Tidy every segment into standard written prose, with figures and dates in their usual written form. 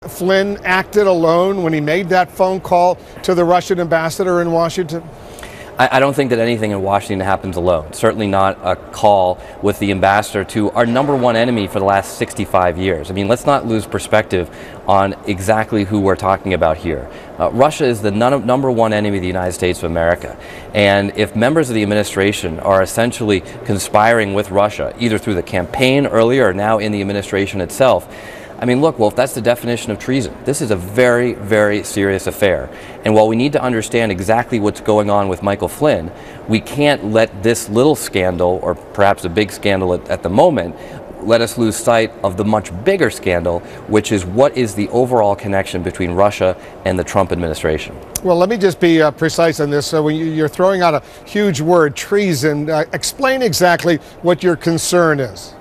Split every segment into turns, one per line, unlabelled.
Flynn acted alone when he made that phone call to the Russian ambassador in Washington?
I don't think that anything in Washington happens alone. Certainly not a call with the ambassador to our #1 enemy for the last 65 years. I mean, let's not lose perspective on exactly who we're talking about here. Russia is the #1 enemy of the United States of America. And if members of the administration are essentially conspiring with Russia, either through the campaign earlier or now in the administration itself, I mean, look, well, if that's the definition of treason, this is a very, very serious affair. And while we need to understand exactly what's going on with Michael Flynn, we can't let this little scandal, or perhaps a big scandal at the moment, let us lose sight of the much bigger scandal, which is what is the overall connection between Russia and the Trump administration.
Well, let me just be precise on this. So when you're throwing out a huge word, treason, explain exactly what your concern is.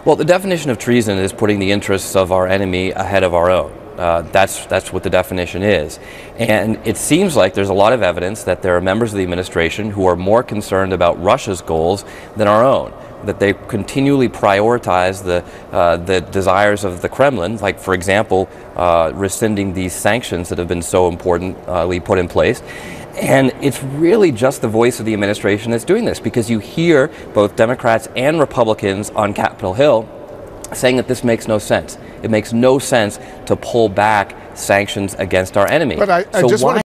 Well, the definition of treason is putting the interests of our enemy ahead of our own. That's what the definition is. And it seems like there's a lot of evidence that there are members of the administration who are more concerned about Russia's goals than our own, that they continually prioritize the desires of the Kremlin, like, for example, rescinding these sanctions that have been so importantly put in place. And it's really just the voice of the administration that's doing this, because you hear both Democrats and Republicans on Capitol Hill saying that this makes no sense. It makes no sense to pull back sanctions against our enemy.
But I just want to